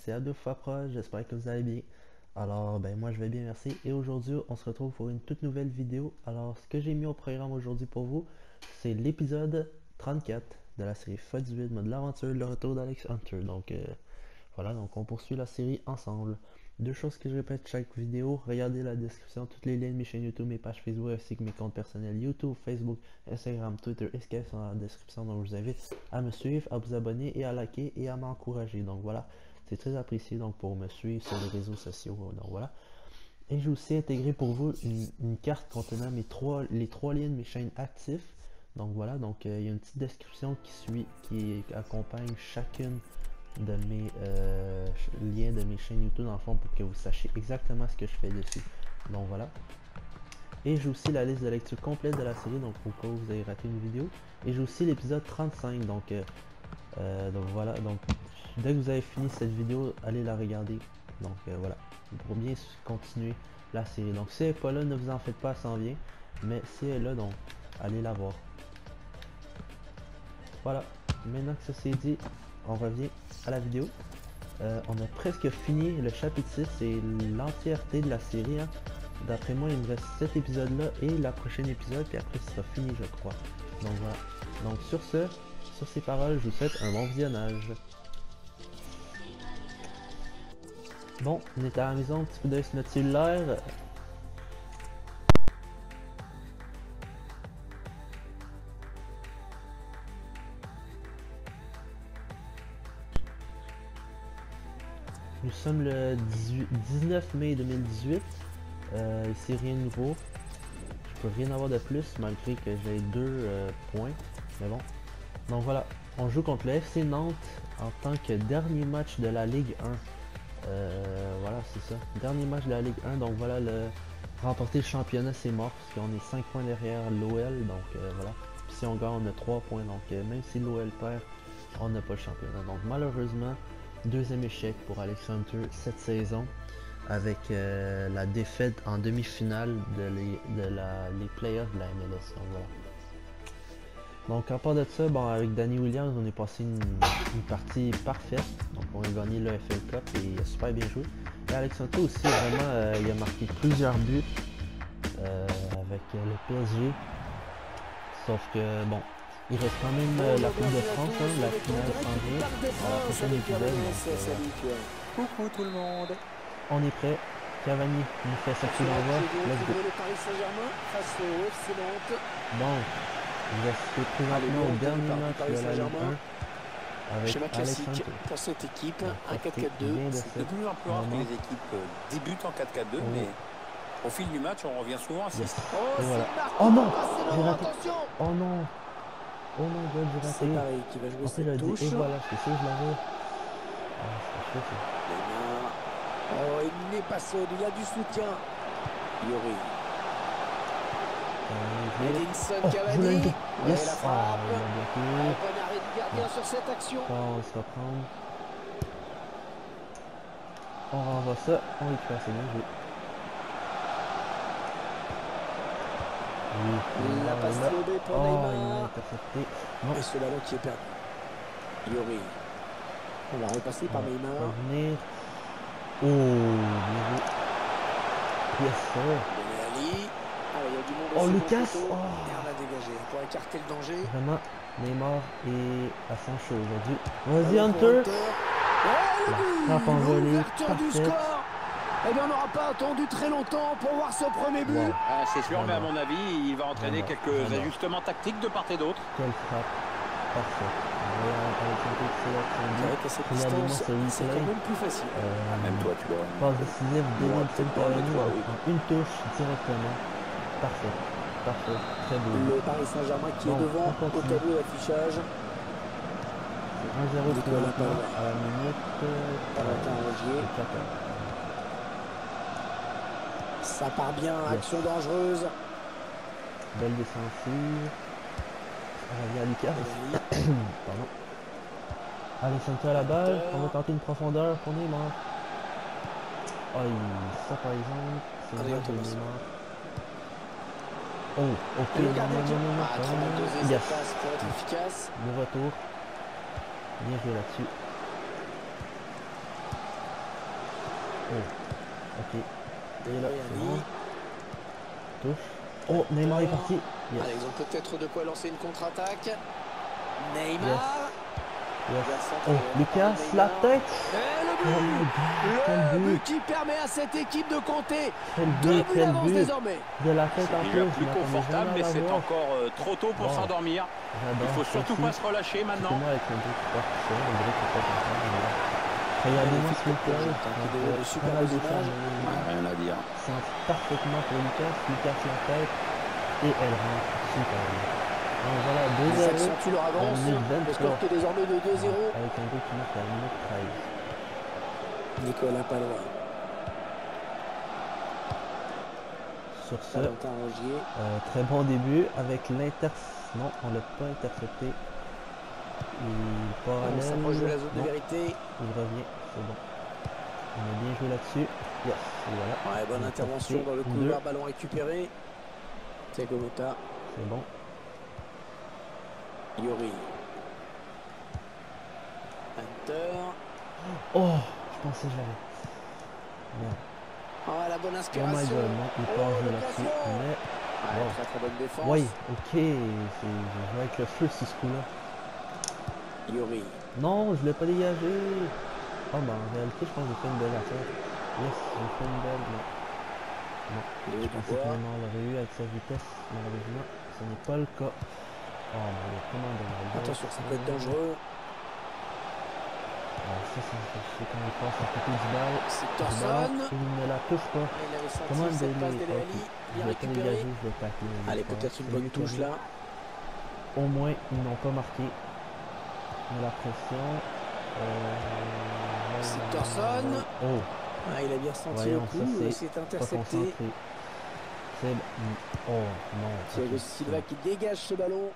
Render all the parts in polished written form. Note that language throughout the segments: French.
c'est Abdou Fapra, j'espère que vous allez bien. Alors, ben moi je vais bien, merci. Et aujourd'hui, on se retrouve pour une toute nouvelle vidéo. Alors, ce que j'ai mis au programme aujourd'hui pour vous, c'est l'épisode 34 de la série FUT18, mode l'aventure, le retour d'Alex Hunter. Donc, voilà, donc on poursuit la série ensemble. Deux choses que je répète chaque vidéo, regardez la description, toutes les liens de mes chaînes YouTube, mes pages Facebook, ainsi que mes comptes personnels YouTube, Facebook, Instagram, Twitter et Skype sont dans la description. Donc je vous invite à me suivre, à vous abonner et à liker et à m'encourager. Donc voilà, c'est très apprécié donc pour me suivre sur les réseaux sociaux. Donc voilà. Et j'ai aussi intégré pour vous une carte contenant les trois liens de mes chaînes actives. Donc voilà, donc il y a une petite description qui accompagne chacune de mes liens de mes chaînes YouTube dans le fond pour que vous sachiez exactement ce que je fais dessus. Donc voilà. Et j'ai aussi la liste de lecture complète de la série, donc au cas où vous avez raté une vidéo. Et j'ai aussi l'épisode 35, donc voilà. Donc dès que vous avez fini cette vidéo, allez la regarder. Donc voilà, pour bien continuer la série. Donc si elle n'est pas là, ne vous en faites pas, ça s'en vient. Mais si elle est là, donc allez la voir. Voilà, maintenant que ça c'est dit, on revient à la vidéo. On a presque fini le chapitre 6, c'est l'entièreté de la série. Hein. D'après moi, il me reste cet épisode là et la prochaine épisode, puis après ce sera fini, je crois. Donc voilà. Donc sur ces paroles, je vous souhaite un bon visionnage. Bon, on est à la maison, un petit coup d'œil sur notre cellulaire. Nous sommes le 19 mai 2018. Ici rien de nouveau. Je peux rien avoir de plus malgré que j'ai 2 points. Mais bon. Donc voilà. On joue contre le FC Nantes en tant que dernier match de la Ligue 1. Voilà, c'est ça. Dernier match de la Ligue 1. Donc voilà, remporter le championnat c'est mort. Parce qu'on est 5 points derrière l'OL. Donc voilà. Puis si on gagne, on a 3 points. Donc même si l'OL perd, on n'a pas le championnat. Donc malheureusement, deuxième échec pour Alex Hunter cette saison avec la défaite en demi-finale les playoffs de la MLS. Donc voilà. Donc à part de ça, bon, avec Danny Williams, on est passé une partie parfaite. Donc on a gagné le FL Cup et il a super bien joué. Et Alex Hunter aussi, vraiment, il a marqué plusieurs buts avec le PSG. Sauf que bon, il reste quand même la Coupe de France, hein, la finale s'en vient à la prochaine épisode. Coucou tout le monde. On est prêt. Cavani nous fait sa coup d'envoi. Let's go. Bon, vous assistez présentement au dernier match de la Ligue 1 avec schéma Alex classique Hunter. pour cette équipe, un 4-4-2. C'est devenu un peu rare que les équipes débutent en 4-4-2, mais au fil du match, on revient souvent à 6. Yes. Voilà. Oh non, j'ai raté. Oh non. Oh non, God, j'ai raté. C'est pareil qui va jouer cette touche. Et voilà, c'est ça, je l'avais. Ah, c'est chaud, ça. Oh, il n'est pas saut, il y a du soutien. Yori. Edinson Cavani. Yes. La frappe. Bon arrêt du gardien sur cette action. On va se reprendre. On renvoie ça. On récupère, c'est bien joué. La passe lobée pour Neymar. Il m'a intercepté. Non. Et ce ballon qui est perdu. Yori. On va repasser par Neymar. Revenir. Oh, bien joué. Yes, sir. Oh, Lucas. Oh. Et on a dégagé pour écarter le danger. Vraiment, Neymar est à son show aujourd'hui. Vas-y, Hunter. La frappe envolée. Parfaite. Eh bien, on n'aura pas attendu très longtemps pour voir ce premier but. Wow. Ah, c'est sûr, mais à mon avis, il va entraîner quelques ajustements tactiques de part et d'autre. Quelle frappe. Parfait. C'est vrai qu'à cette distance, c'est quand même plus facile. Même toi, tu vois. Passe décisive, Edinson Cavani en une touche directement. Parfait. Parfait. Très beau. Le Paris Saint-Germain qui est devant au tableau d'affichage. 1-0 pour la à la minute 14. Ça part bien, action dangereuse. Belle défensive. Revient à Lucas. Pardon. Alex Hunter à la balle. On va tenter une profondeur pour Neymar. Oh, ça par exemple, c'est le match de Neymar. Oh, ok, non. Yes. Le retour. Bien joué là-dessus. Ok. Et là, c'est bon. Touche. Oh, Neymar est parti. Yes. Allez, ils ont peut-être de quoi lancer une contre-attaque. Neymar. Yes. Oh, Lucas, la tête. Le but qui permet à cette équipe de compter. Quel but désormais. De la tête en plus. Plus confortable, mais c'est encore trop tôt pour s'endormir. Il faut surtout pas se relâcher maintenant. Moi avec le but regardez-moi ce Lucas. Rien à dire. C'est parfaitement pour Lucas. Lucas la tête. Et elle rentre super bien. Donc voilà, 2-0. Ils accentuent leur avance. Le score qui est désormais de 2-0. Avec un but qui marque à la minute 13. Nicolas Palois. Sur ce, très bon début avec non, on l'a pas intercepté. On s'approche de la zone de vérité. Il revient, c'est bon. On a bien joué là-dessus. Yes, et voilà. Ouais, bonne intervention dans le couloir, ballon récupéré. Thiago Motta. C'est bon. Yuri. Hunter. Oh, je pensais que j'avais. Merde. Oh, la bonne inspiration. Oh my god, non, il part jouer là-dessus. Mais. Wow. Très bonne défense. Oui, ok. J'ai joué avec le feu ce coup-là. Yuri. Non, je l'ai pas dégagé. Oh, bah en réalité, je pense que j'ai fait une belle affaire. Yes, j'ai fait une belle. Non. Je pensais que Neymar l'aurait eu avec sa vitesse. Malheureusement, ce n'est pas le cas. Oh, mais comment dommage. Attention, ça peut être dangereux. Ça me fait quand il passe à côté du balle. C'est Thorson. Il ne la touche pas. Comment il je vais pas dégager, je vais tacler. Allez, peut-être une bonne touche là. Au moins, ils n'ont pas marqué. Mais la pression. C'est Thorson. Oh. Ah, il a bien senti le coup. C'est intercepté. C'est... Oh non. Thiago Silva qui dégage ce ballon.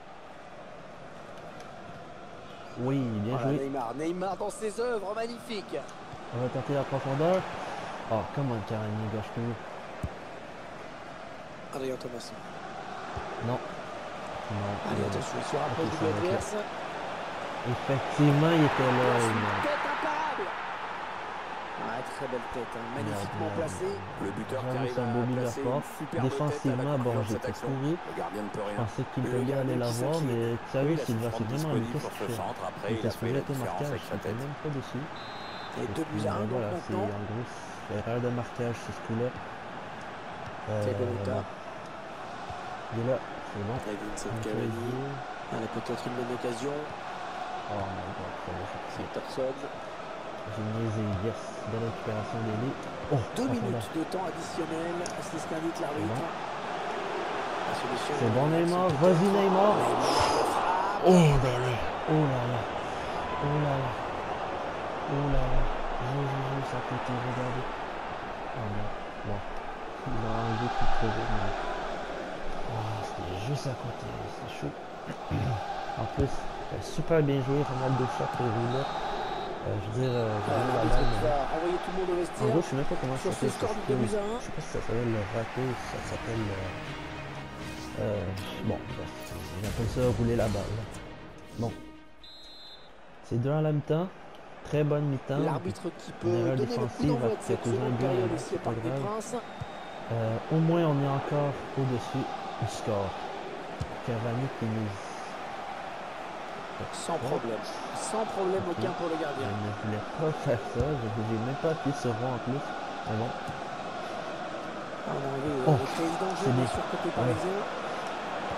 Oui, bien joué. Neymar dans ses œuvres, magnifique. On va tenter la profondeur. Oh, comment Cavani gauche plus. Adrien Thomas. Non. Allez, attention, il se rapproche du adverse. Effectivement, il était là. Tête imparable. Ah, très belle tête, hein. Magnifiquement placée. Le buteur qui arrive à placer une superbe défensivement, bon, j'étais pourri. Je pensais qu'il devait aller la voir, mais Thiago Silva, c'est vraiment lui qui fait. Il était supposé être marquage, je n'étais même pas dessus. Et 2-1, voilà, c'est en gros l'erreur de marquage, c'est ce coup-là. Il est là, c'est bon. Elle a peut-être une bonne occasion. Oh my god, c'est Thorson. J'ai niaisé, yes, belle récupération d'élite. Oh, 2 minutes de temps additionnel, c'est ce qu'indique l'arbitre. C'est bon Neymar, vas-y Neymar. Oh là là, oh là là, oh là là, oh là là, juste à côté, regardez. Oh non, bon, il a enlevé tout crevé, mais... Oh, c'était juste à côté, c'est chaud. En plus, super bien joué, Ronaldo shot et roulette. Je veux dire, envoyer tout le monde au vestiaire. En gros, je sais même pas comment ça s'appelle. Je sais pas si ça s'appelle le raté ou si ça s'appelle. Bon, j'appelle ça rouler la balle. Bon. C'est 2 à la mi-temps. Très bonne mi-temps. L'arbitre qui peut donner le coup d'envoi de cette seconde période ici au Parc des Princes. Au moins, on est encore au-dessus du score. Cavani qui nous... Sans problème aucun pour le gardien. Je ne voulais pas faire ça, je n'ai même pas appuyé sur rond en plus. Mais bon. C'est bien sûr côté parisien.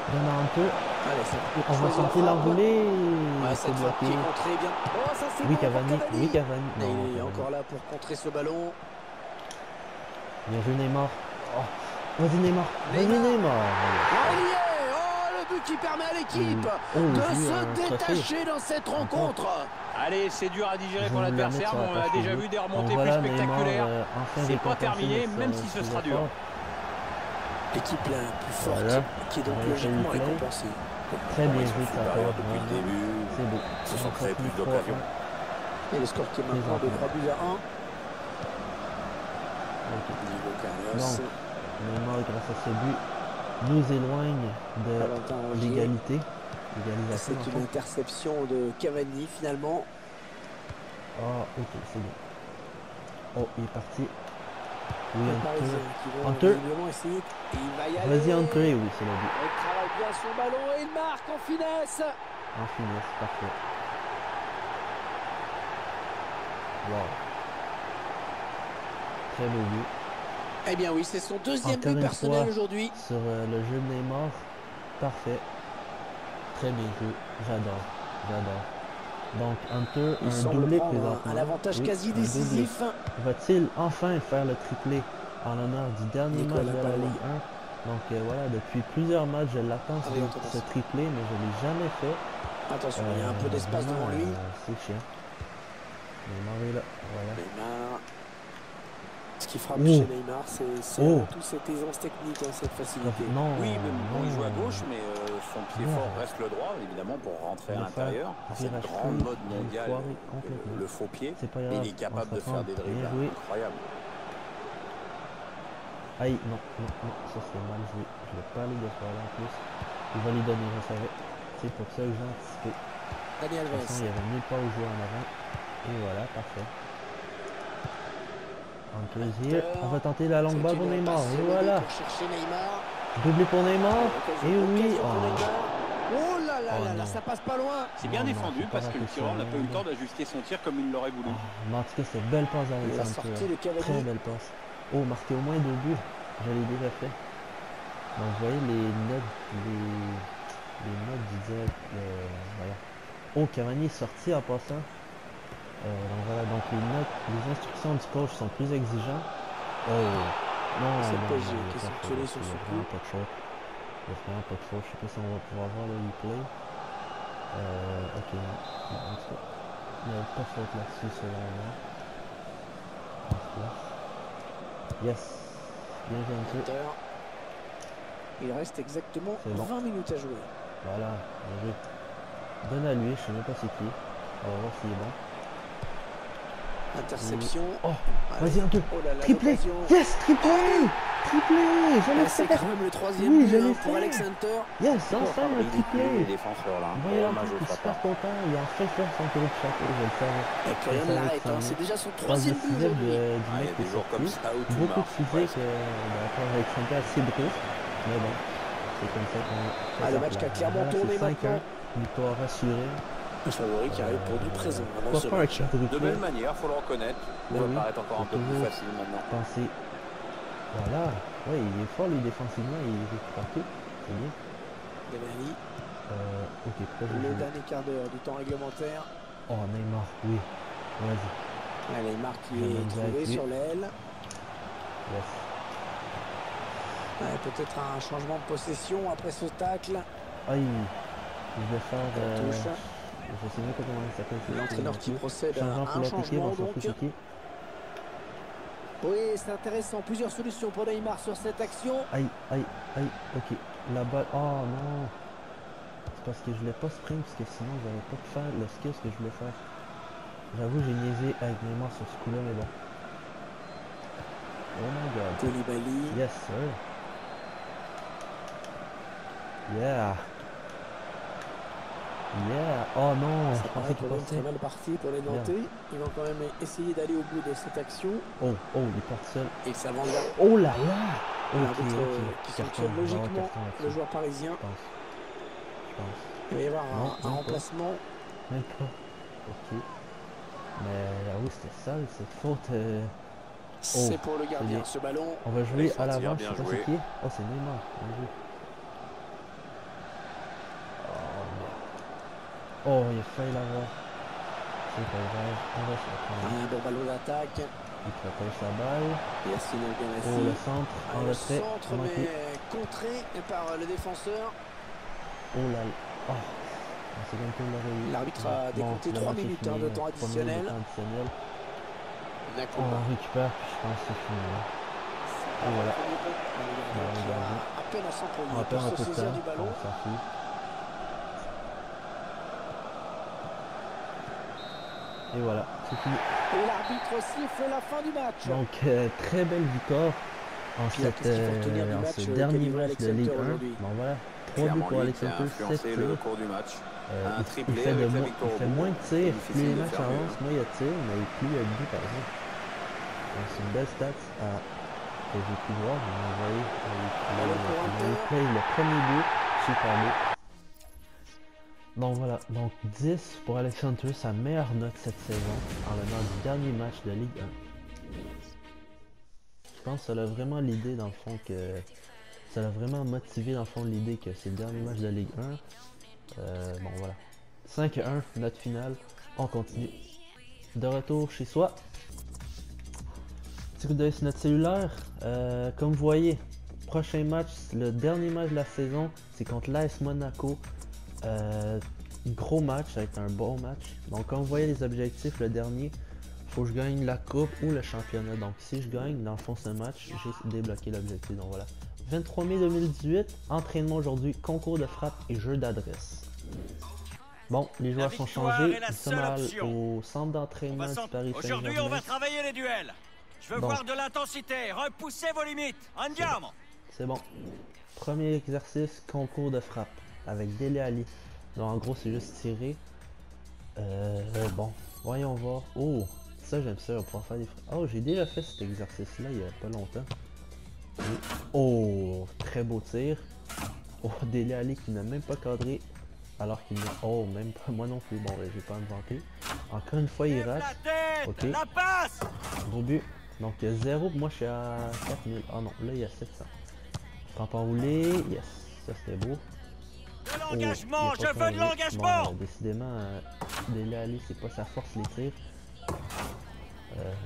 Il y en a un peu. On va sentir l'enrouler. C'est bloqué. Oui, Cavani. Oui, Cavani. Il est encore là pour contrer ce ballon. Bien joué Neymar. Vas-y Neymar. Vas-y Neymar. Qui permet à l'équipe de se détacher dans cette rencontre. Allez, c'est dur à digérer pour l'adversaire, mais on a déjà vu des remontées plus spectaculaires. C'est pas terminé, même si ce sera dur. L'équipe la plus forte qui est donc logiquement récompensée. Très bien joué ça. Depuis le début, c'est beau. se sont créés plus d'occasions. Et le score qui est maintenant de 3 buts à 1. Donc, Neymar, grâce à ce but, nous éloigne de l'égalité. C'est une interception de Cavani finalement. Ah, ok, c'est bon. Oh, il est parti. Oui, Hunter. Vas-y, Hunter, oui, c'est le but. Il travaille bien son ballon et il marque en finesse. En finesse, parfait. Wow. Très beau but. Eh bien oui, c'est son deuxième but personnel aujourd'hui. Sur le jeu de Neymar. Parfait. Très bien joué. J'adore. J'adore. Donc Hunter, un doublé présentement. Un avantage quasi décisif. Va-t-il enfin faire le triplé en l'honneur du dernier match de la Ligue 1? Donc voilà, depuis plusieurs matchs, je l'attends ce triplé, mais je ne l'ai jamais fait. Attention, il y a un peu d'espace devant lui. C'est chiant. Neymar est là. Voilà. Neymar. Ce qui frappe chez Neymar, c'est toute cette aisance technique, cette facilité. Non, oui, mais il joue à gauche, mais son pied fort reste le droit, évidemment, pour rentrer à l'intérieur. C'est une grande mode mondiale, le faux pied. Mais il est capable de faire des dribbles incroyables. Aïe, non, ça c'est mal joué. Je ne vais pas aller de ce là en plus. Il va lui donner, je savais. C'est pour ça que j'ai anticipé. Dani Alves. De toute façon, il n'y avait nulle part où jouer en avant. Et voilà, parfait. On va tenter la longue balle pour Neymar. Et voilà. Doublé pour Neymar. Et oui. Oh là là là, ça passe pas loin. C'est bien défendu parce que le tireur n'a pas eu le temps d'ajuster son tir comme il l'aurait voulu. Mais en tout cas, c'est belle passe d'Alexandre. Très belle passe. Oh, marqué au moins 2 buts. Je l'ai déjà fait. Donc vous voyez les notes du direct. Voilà. Oh, Cavani est sorti en passant. Donc voilà, donc les instructions du coach sont plus exigeantes. Oh non, c'est le PSG qui est sanctionné sur ce coup. Pas de faute. Il n'y a vraiment pas de faute. Je sais pas si on va pouvoir voir le replay. Ok, non, en tout cas, il n'y a pas de faute là-dessus selon moi. Yes, bien joué. Il reste exactement 20 minutes à jouer. Voilà, bien joué. Donne à lui, je sais même pas c'est qui. On va voir s'il est bon. Interception. Oh, vas-y, un, deux. Triplé. Yes, triplé. Triplé. C'est quand même le troisième but pour Alex Hunter. Yes, enfin le triplé. Les défenseurs là. Voyez là, il est super content. Il a enfin fait son tour de chapeau, je le savais. Et que rien ne l'arrête, c'est déjà son troisième but aujourd'hui. Il y a des jours comme ça où tout beaucoup de physique d'accord avec Hunter assez brusque. Mais bon, c'est comme ça qu'on... le match qui a clairement tourné maintenant. Victoire rassurée. Le favori qui arrive pour du présent avant ce match. De belle manière, il faut le reconnaître. Il va paraître encore un peu plus facile maintenant. Voilà. Ouais, il est fort lui défensivement, il est partout. C'est bien. Dembélé. Ok, le dernier quart d'heure du temps réglementaire. Oh, Neymar, oui. Vas-y. Neymar qui est trouvé sur l'aile. Yes. Peut-être un changement de possession après ce tacle. Aïe. Je vais faire... je sais même pas comment ça s'appelle. L'entraîneur qui procède à un changement donc. Oui, c'est intéressant. Plusieurs solutions pour Neymar sur cette action. Aïe, ok. La balle. Oh non. C'est parce que je voulais pas sprint, parce que sinon j'avais pas pu faire le skill que je voulais faire. J'avoue, j'ai niaisé avec Neymar sur ce coup-là, mais bon. Oh my god. Koulibaly. Yes, sir. Yeah. Oh non, ça paraît quand même très mal parti pour les Nantais. Ils vont quand même essayer d'aller au bout de cette action. Oh, il est parti seul. Et ça va là. Oh là là. L'arbitre qui sanctionne logiquement le joueur parisien. Je pense. Il va y avoir un remplacement. Même pas. Ok. Mais oui, c'était sale cette faute. C'est pour le gardien ce ballon. On va jouer à l'avant, je sais pas c'est qui. Oh, c'est Neymar. Oh, il a failli l'avoir. C'est pas grave, on va se reprendre. Un bon ballon d'attaque. Il protège sa balle. Yacine El-Ghamassi. Oh, le centre, en retrait. Le centre, mais contré par le défenseur. Oh là là. Oh. C'est comme qu'on l'aurait eu. L'arbitre a décompté 3 minutes de temps additionnel. On récupère, puis je pense que c'est fini. Et voilà. À peine à s'employer pour se saisir du ballon. On s'en fout. Et voilà, c'est fini. Et l'arbitre siffle la fin du match. Donc, très belle victoire en ce dernier match de Ligue 1. Bon voilà, 3 buts pour Alex Hunter, 7 tirs. Le cours du match. Un triplé il avec la victoire. fait moins de tirs, plus les matchs avancent, moins il y a de tirs, mais plus il y a de buts par exemple. c'est une belle stats que j'ai pu voir. Vous voyez, le premier but, super beau. Donc voilà, donc 10 pour Alexandre, sa meilleure note cette saison en venant du dernier match de Ligue 1. Je pense que ça l'a vraiment l'idée dans le fond que ça l'a vraiment motivé dans le fond l'idée que c'est le dernier match de Ligue 1. Bon voilà, 5-1, note finale, on continue. De retour chez soi. Petit coup d'œil sur notre cellulaire. Comme vous voyez, prochain match, le dernier match de la saison, c'est contre l'AS Monaco. Gros match, ça va être un bon match. Donc comme vous voyez les objectifs, le dernier, faut que je gagne la coupe ou le championnat. Donc si je gagne, dans le fond ce match, j'ai débloqué l'objectif. Donc voilà. 23 mai 2018, entraînement aujourd'hui, concours de frappe et jeu d'adresse. Bon, les joueurs sont changés. Nous sommes au centre d'entraînement du Paris Saint-Germain. Aujourd'hui, on va travailler les duels. Je veux voir de l'intensité. Repoussez vos limites. Andiamo. C'est bon. Premier exercice, concours de frappe avec Dele Alli. Donc en gros, c'est juste tirer. Bon, voyons voir. Oh, ça j'aime ça, on va pouvoir faire des frappes. Oh, j'ai déjà fait cet exercice-là il y a pas longtemps. Et... oh, très beau tir. Oh, Dele Alli qui n'a même pas cadré. Alors qu'il n'a... oh, même pas moi non plus. Bon, je vais pas me vanter. Encore une fois, il rate. Ok. Gros but. Donc 0, moi je suis à 4000. Oh non, là il y a 700. Frappe enroulée. Yes, ça c'était beau. De l'engagement, je veux de l'engagement. Bon, décidément, Dele Alli, c'est pas sa force les tirs.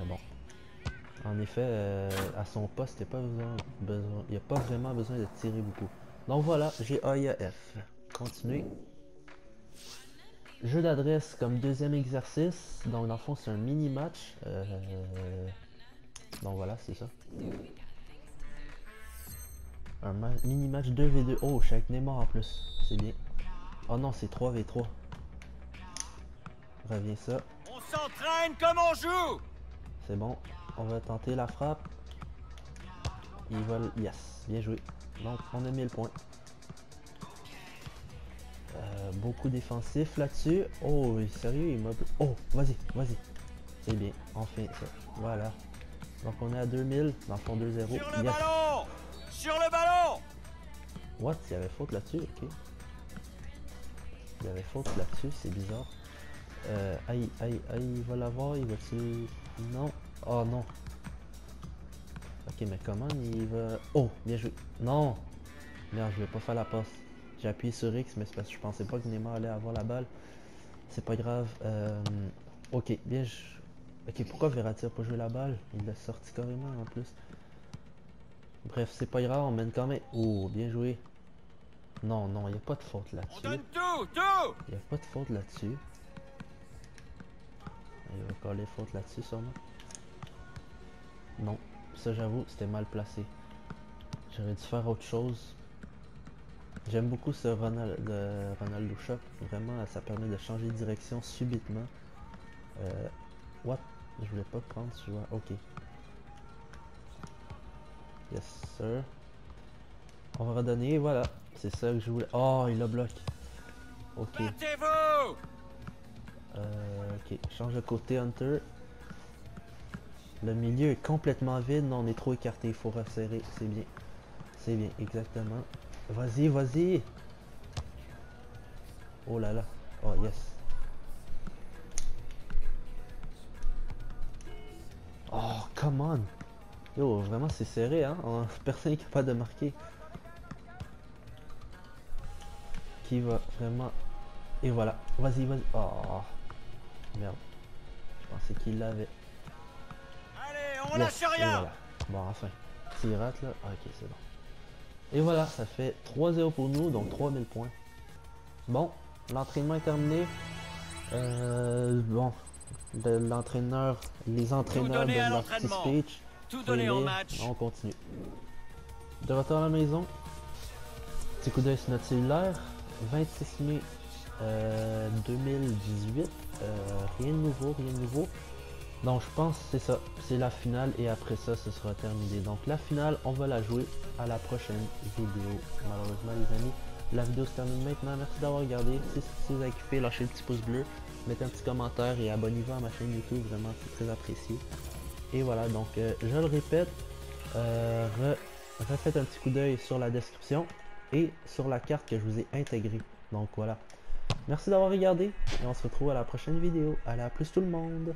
Bon. En effet, à son poste, il n'y a pas vraiment besoin de tirer beaucoup. Donc voilà, j'ai AIAF. Continuez. Jeu d'adresse comme deuxième exercice. Donc dans le fond, c'est un mini-match. Donc voilà, c'est ça. Un mini-match 2v2. Oh, je suis avec Neymar en plus. C'est bien. Oh non, c'est 3v3. Reviens ça. On s'entraîne comme on joue. C'est bon. On va tenter la frappe. Il va... yes, bien joué. Donc, on a 1000 points. Beaucoup défensif là-dessus. Oh, sérieux, il m'a... oh, vas-y, vas-y. C'est bien, on fait ça. Voilà. Donc, on est à 2000. Dans le fond, 2-0. Sur le ballon. Sur le ballon. What? Il y avait faute là-dessus, ok. Il y avait faute là-dessus, c'est bizarre. Aïe, aïe, aïe, il va l'avoir, il va-tu... non. Oh non. Ok, mais comment il va... oh, bien joué. Non. Merde, je vais pas faire la passe. J'ai appuyé sur X, mais c'est parce que je pensais pas que Neymar allait avoir la balle. C'est pas grave. Ok, bien... ok, pourquoi Verratti a pas joué la balle? Il l'a sorti carrément en plus. Bref, c'est pas grave, on mène quand même... oh, bien joué. Non, non, il n'y a pas de faute là-dessus. On donne tout, tout. Il n'y a pas de faute là-dessus. Il va coller faute là-dessus sûrement. Non, ça j'avoue, c'était mal placé. J'aurais dû faire autre chose. J'aime beaucoup ce Ronaldo Shop. Vraiment, ça permet de changer de direction subitement. What? Je voulais pas prendre ce joueur. Ok. Yes, sir. On va redonner, voilà. C'est ça que je voulais. Oh, il a bloqué. Ok. Ok, change de côté, Hunter. Le milieu est complètement vide. Non, on est trop écarté. Il faut resserrer. C'est bien. C'est bien, exactement. Vas-y, vas-y. Oh là là. Oh, yes. Oh, come on. Yo, vraiment, c'est serré, hein. Personne n'est capable de marquer. Qui va vraiment... et voilà. Vas-y, vas-y. Oh. Merde. Je pensais qu'il l'avait. Allez, on lâche rien. Voilà. Bon, enfin. S'il rate, là... ah, ok, c'est bon. Et voilà, ça fait 3-0 pour nous, donc 3000 points. Bon, l'entraînement est terminé. Bon, l'entraîneur, les entraîneurs de leur petit speech. Tout donné au match. On continue. De retour à la maison. Petit coup d'œil sur notre cellulaire. 26 mai 2018. Rien de nouveau, rien de nouveau. Donc je pense que c'est ça, c'est la finale et après ça ce sera terminé. Donc la finale on va la jouer à la prochaine vidéo. Malheureusement les amis, la vidéo se termine maintenant. Merci d'avoir regardé. Si vous avez kiffé, lâchez le petit pouce bleu, mettez un petit commentaire et abonnez-vous à ma chaîne YouTube, vraiment c'est très apprécié. Et voilà, donc je le répète, refaites un petit coup d'œil sur la description et sur la carte que je vous ai intégrée. Donc voilà. Merci d'avoir regardé et on se retrouve à la prochaine vidéo. Allez, à plus tout le monde!